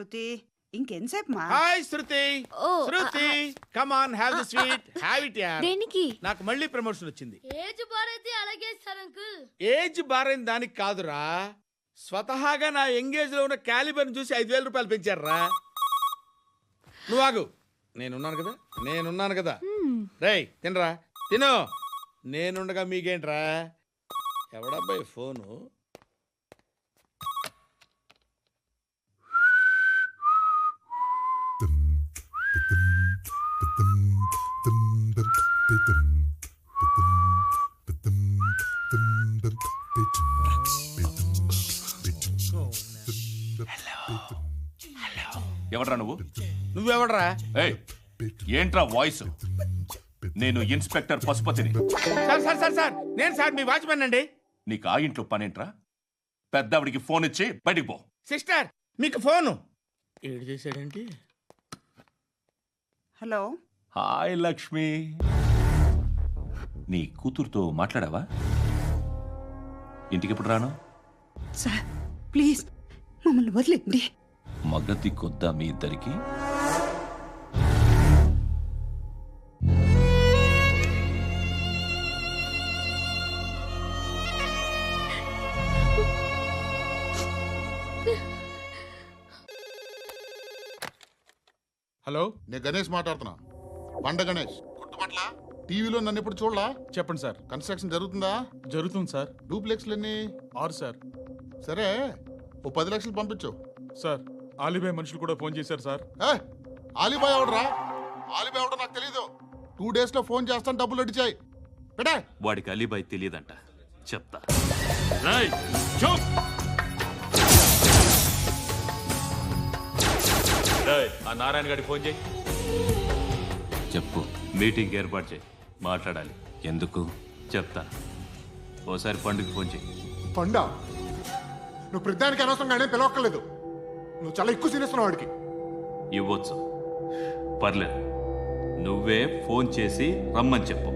శృతి ఇంకెంతసేపు మా hi Shruti. Shruti come on have the sweet have it యార్. దేనికి? నాకు మళ్ళీ ప్రమోషన్ వచ్చింది. ఏజ్ బారైతే అలాగే సార్ అంకుల్. ఏజ్ బారైన దానికి కాదురా, స్వతహాగా నా ఎంగేజ్ లో ఉన్న క్యాలిబర్ చూసి 5,000 రూపాయలు పెంచారా. నువ్వు ఆగు, నేనున్నాను కదా. రేయ్ తినరా, తిను. నేనుండగా మీకేంట్రా? ఎవడబ్బాయి ఫోను? ఎవడ్రా నువ్వు? నువ్వెవడరా? ఏయ్, ఏంట్రా వాయిస్? నేను ఇన్స్పెక్టర్ పశుపతిని. సార్ నేను సార్ మీ వాచ్మెన్ అండి. నీకు ఆ ఇంట్లో పనేంట్రా? పెద్దవిడికి ఫోన్ ఇచ్చి బయటికి పో. సిస్టర్ మీకు ఫోను. ఏడు చేశాడేంటి? హలో. హాయ్ లక్ష్మి, నీ కూతురుతో మాట్లాడావా? ఇంటికి ఎప్పుడు రాను? సార్ ప్లీజ్ మమ్మల్ని వదిలేండి. మగతి కొద్దా మీ ఇద్దరికి? హలో, నేను గణేష్ మాట్లాడుతున్నా. బండ గణేష్ గుర్తుపట్ల? టీవీలో నన్ను ఎప్పుడు చూడలా? చెప్పండి సార్. కన్స్ట్రక్షన్ జరుగుతుందా? జరుగుతుంది సార్. డూప్లెక్స్లు ఎన్ని? 6 సార్. సరే, ఓ 10 లక్షలు పంపించు. సార్, ఆలిబాయ్ మనుషులు కూడా ఫోన్ చేశారు సార్. ఆలిబాయ్ ఎవడరా? ఆలిబాయ్ ఎవడో నాకు తెలీదు. 2 days లో ఫోన్ చేస్తాను, డబ్బులు అడిచాయి పెడే. వాడికి అలీబాయ్ తెలియదంట, చెప్తా. ఆ నారాయణ గారికి ఫోన్ చేయి. చెప్పు. మీటింగ్ ఏర్పాటు చేయి, మాట్లాడాలి. ఎందుకు? చెప్తా. ఓసారి పండుగ ఫోన్ చేయి. పండా, నువ్వు ప్రతిదానికి అనవసరంగానే పిలవక్కర్లేదు. నువ్వు చాలా ఎక్కువ సీనిస్తున్నావు వాడికి. ఇవ్వచ్చు, పర్లేదు. నువ్వే ఫోన్ చేసి రమ్మని చెప్పు.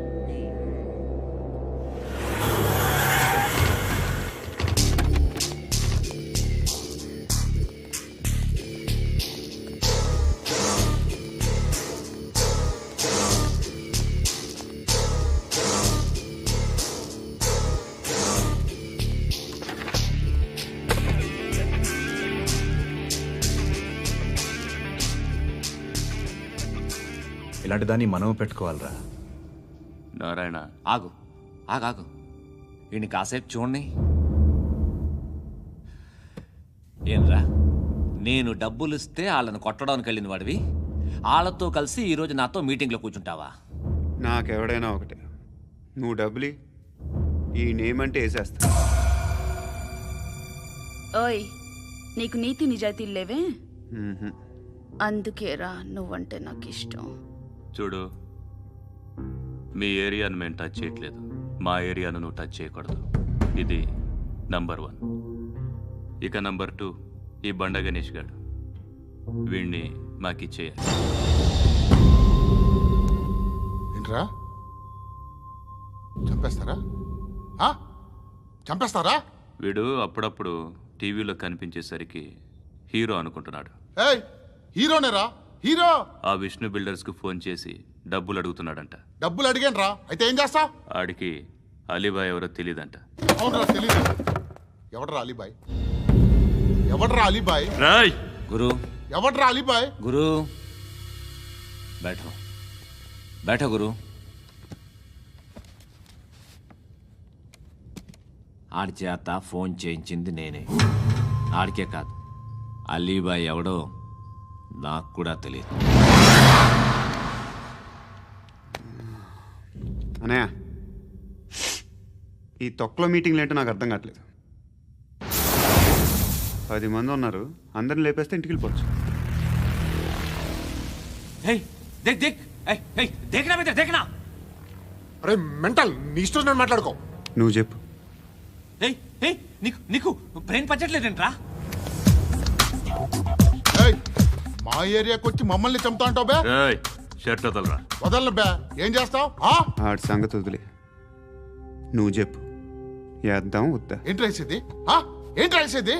ఇలాంటి దాన్ని మనం పెట్టుకోవాలరా. నారాయణ, ఆగు ఆగాగు, వీడిని కాసేపు చూడండి. ఏంరా, నేను డబ్బులు ఇస్తే వాళ్ళని కొట్టడానికి వెళ్ళిన వాడివి, వాళ్ళతో కలిసి ఈరోజు నాతో మీటింగ్లో కూర్చుంటావా? నాకెవడైనా ఒకటే, నువ్వు డబ్బులి, ఈ నేమ్ అంటే వేసేస్తా. ఓయ్, నీకు నీతి నిజాయితీలు లేవే, అందుకేరా నువ్వంటే నాకు ఇష్టం. చూడు, మీ ఏరియాను మేము టచ్ చేయట్లేదు, మా ఏరియాను నువ్వు టచ్ చేయకూడదు. ఇది నంబర్ 1. ఇక నంబర్ 2, ఈ బండ గణేష్ గారు, వీణ్ణి మాకిచ్చేయాలి. ఏంట్రా, చంపేస్తారా? చంపేస్తారా? వీడు అప్పుడప్పుడు టీవీలో కనిపించేసరికి హీరో అనుకుంటున్నాడు. ఏయ్, హీరోనేరా, హీరో. ఆ విష్ణు బిల్డర్స్కు ఫోన్ చేసి డబ్బులు అడుగుతున్నాడంట. డబ్బులు అడిగాను రా, అయితే ఏం చేస్తా? ఆడికి అలీబాయ్ ఎవరో తెలీదంట. అవునరా, తెలీదు. ఎవడరా అలీబాయ్? ఎవడరా అలీబాయ్? రాయ్ గురు, ఎవడరా అలీబాయ్? గురు బైఠో బైఠో గురు. ఆడి చేత ఫోన్ చేయించింది నేనే. ఆడికే కాదు, అలీబాయ్ ఎవడో నాకు కూడా తెలియదు. అనయ్య, ఈ తొక్కలో మీటింగ్లు ఏంటో నాకు అర్థం కావట్లేదు. 10 మంది ఉన్నారు, అందరిని లేపేస్తే ఇంటికి వెళ్ళిపోవచ్చు. అరే మెంటల్, నీ ఇష్టం నేను మాట్లాడుకో. నువ్వు చెప్పు. నీకు బ్రెయిన్ పచ్చట్లేదంట్రా? మా ఏరియాకి వచ్చి మమ్మల్ని చంపుతా అంటావు బే? షర్ట్ వదలరా. వదలను బే. ఏం చేస్తావు? ఆడి సంగతి వదిలే, నువ్వు చెప్పు. వేద్దాం వద్దా? ఏంటి రాసేది? ఏంటి రాసేది?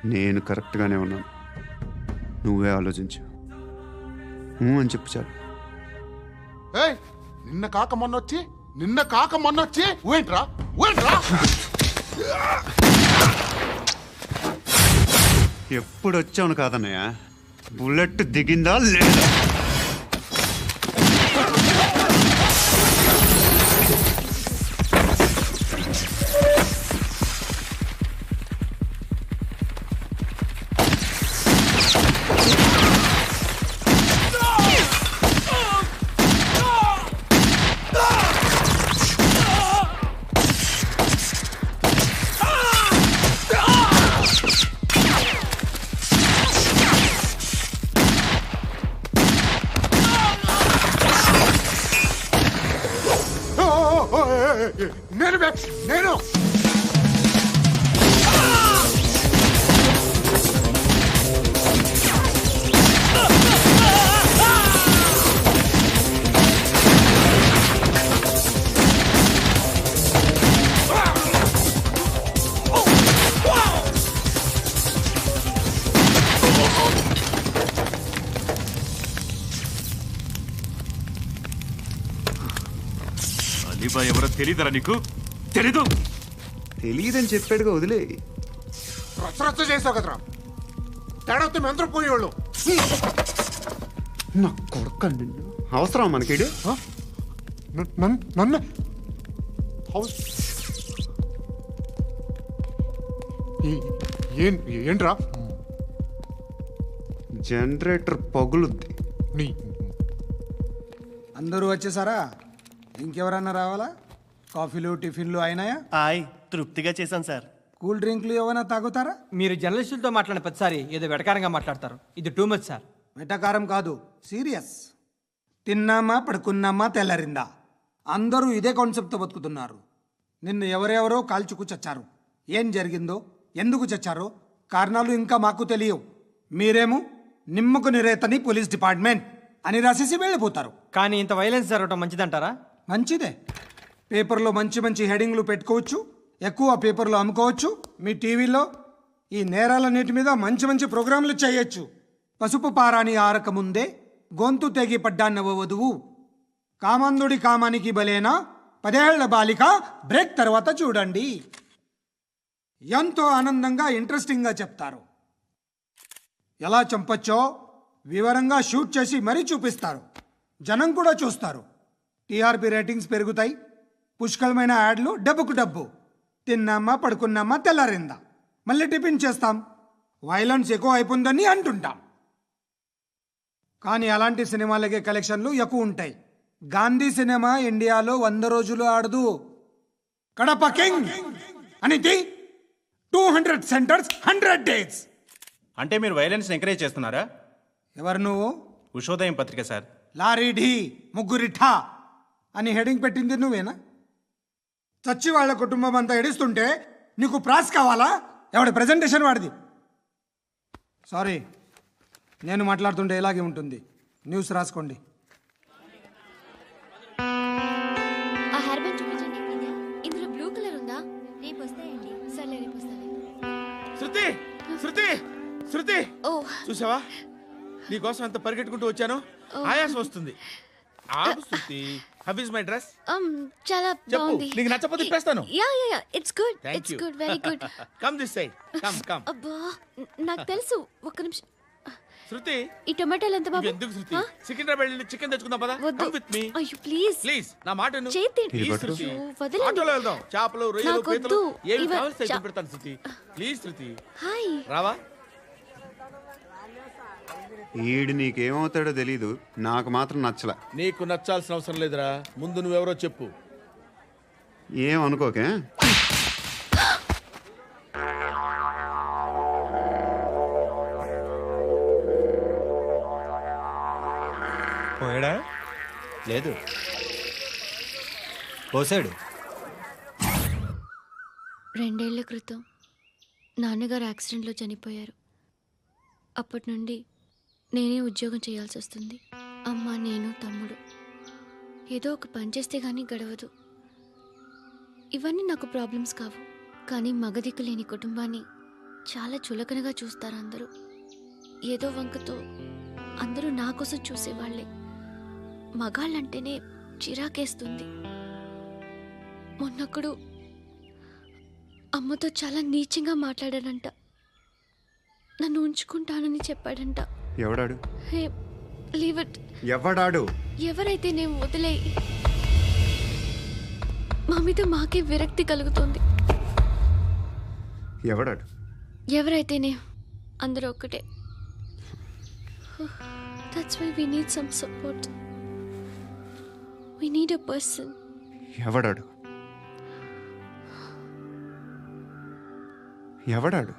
నేను కరెక్ట్గానే ఉన్నాను, నువ్వే ఆలోచించు. అని చెప్పు చాలు. ఏయ్, నిన్న కాక మొన్నొచ్చి ఊయంట్రా. ఎప్పుడు వచ్చావును కాదన్నయ్య, బుల్లెట్ దిగిందా లేదా? నేను అలీబాయ్ ఎవరో తెలీదరా నీకు? తెలీదు. తెలియదని చెప్పాడుగా, వదిలే. రచ్చ చేసావు కదరా, తేడా వస్తే మెంతరం పోయేవాళ్ళు. నా కొడుకు నిన్ను అవసరం మనకిడు. నన్ను ఏంట్రా? జనరేటర్ పగులుద్ది. నీ అందరూ వచ్చేసారా? ఇంకెవరన్నా రావాలా? కాఫీలు టిఫిన్లు అయినాయా? తృప్తిగా చేశాను సార్. కూల్ డ్రింక్లు ఏమైనా తాగుతారా? మీరు జర్నలిస్టులతో మాట్లాడిన ప్రతిసారి ఏదో వెటకారంగా మాట్లాడతారు. ఇది టూ మచ్ సార్. వెటకారం కాదు, సీరియస్. తిన్నామా పడుకున్నామా తెల్లరిందా, అందరూ ఇదే కాన్సెప్ట్తో బతుకుతున్నారు. నిన్ను ఎవరెవరో కాల్చుకు చచ్చారు. ఏం జరిగిందో, ఎందుకు చచ్చారో కారణాలు ఇంకా మాకు తెలియవు. మీరేమో నిమ్మకు నిరేతని పోలీస్ డిపార్ట్మెంట్ అని రాసేసి వెళ్ళిపోతారు. కానీ ఇంత వైలెన్స్ జరగడం మంచిదంటారా? మంచిదే. పేపర్లో మంచి మంచి హెడింగ్లు పెట్టుకోవచ్చు, ఎక్కువ పేపర్లు అమ్ముకోవచ్చు. మీ టీవీలో ఈ నేరాలన్నిటి మీద మంచి మంచి ప్రోగ్రాంలు చేయొచ్చు. పసుపు పారాని ఆరక ముందే గొంతు తెగి పడ్డాన్నవ వధువు, కామందుడి కామానికి బలేనా 10 ఏళ్ల బాలిక బ్రేక్ తర్వాత చూడండి. ఎంతో ఆనందంగా ఇంట్రెస్టింగ్గా చెప్తారు. ఎలా చంపచ్చో వివరంగా షూట్ చేసి మరీ చూపిస్తారు. జనం కూడా చూస్తారు. టీఆర్పీ రేటింగ్స్ పెరుగుతాయి. పుష్కలమైన యాడ్లు, డబ్బుకు డబ్బు. తిన్నామా పడుకున్నామా తెల్లారిందా, మళ్ళీ టిఫిన్ చేస్తాం. వైలెన్స్ ఎక్కువ అయిపోయిందని అంటుంటాం. కానీ అలాంటి సినిమాలకే కలెక్షన్లు ఎక్కువ ఉంటాయి. గాంధీ సినిమా ఇండియాలో 100 రోజులు ఆడదు. కడప కింగ్ అనితి 200 సెంటర్స్ 100 డేస్. అంటే మీరు వైలెన్స్ ఎంకరేజ్ చేస్తున్నారా? ఎవరు నువ్వు? ఉషోదయం పత్రిక సార్. లారీ ఢీ ముగ్గురిఠా అని హెడింగ్ పెట్టింది నువ్వేనా? చచ్చి వాళ్ళ కుటుంబం అంతా ఎడుస్తుంటే నీకు ప్రాస్ కావాలా? ఎవడి ప్రజెంటేషన్ వాడిది. సారీ, నేను మాట్లాడుతుంటే ఇలాగే ఉంటుంది. న్యూస్ రాసుకోండి. ఆ హెయిర్ బ్యాండ్ చూపించండి. ఇందులో బ్లూ కలర్ ఉందా? రేపు వస్తాయండి. సర్లే, రేపు వస్తాను. శృతి శృతి శృతి, ఓ చూసావా నీకోసం ఎంత పరిగెట్టుకుంటూ వచ్చాను. ఆయాసం వస్తుంది. ఆగు Shruti. How is my dress? చాలా చెప్పు. బాగుంది. నీకు నచ్చకపోతే తిప్పేస్తాను. Yeah it's good. Thank it's you. Good, very good. Come this side. Come. అబ్బా, నాకు తెలుసు. ఒక్క నిమిషం. శృతి, ఈ టొమాటోలు ఎంత బాబు? ఎందుకు శృతి? సికింద్రాబాద్ వెళ్ళి చికెన్ తెచ్చుకుందాం పదా. వద్దు. కమ్ విత్ మీ అయ్యో ప్లీజ్ ప్లీజ్. నా మాట విను. చేతి ప్లీజ్ శృతి. వదలండి. ఆటోలో వెళ్దాం. చేపలు, రొయ్యలు, నాకు పీతలు వద్దు. ఏమి ఇవ- కావాలి సైతం పెడతాను శృతి. Please Shruti. హాయ్. రావా? ఈడు నీకేమవుతాడో తెలీదు, నాకు మాత్రం నచ్చలా. నీకు నచ్చాల్సిన అవసరం లేదురా. ముందు నువ్వెవరో చెప్పు. ఏం అనుకోకే. పోయాడా? లేదు, పోసాడు. 2 ఏళ్ల క్రితం నాన్నగారు యాక్సిడెంట్లో చనిపోయారు. అప్పటి నుండి నేనే ఉద్యోగం చేయాల్సి వస్తుంది. అమ్మ, నేను, తమ్ముడు ఏదో ఒక పని చేస్తే గానీ గడవదు. ఇవన్నీ నాకు ప్రాబ్లమ్స్ కావు, కానీ మగదిక్కు లేని కుటుంబాన్ని చాలా చులకనగా చూస్తారు అందరూ. ఏదో వంకతో అందరూ నా కోసం చూసేవాళ్లే. మగాళ్ళంటేనే చిరాకేస్తుంది. మొన్నొక్కడు అమ్మతో చాలా నీచంగా మాట్లాడాడంట. నన్ను ఉంచుకుంటానని చెప్పాడంట. ఎవడాడు? హే, లీవ్ ఇట్. ఎవడాడు? ఎవరైతే నేను వదిలేయి. మా మీద మాకే విరక్తి కలుగుతుంది. ఎవడాడు? ఎవరైతేనే అందరూ ఒక్కటే. That's why we need some support. We need a person. ఎవడాడు? ఎవడాడు?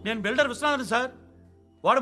నేను బిల్డర్ విశ్వనాథన్ సార్. వాడు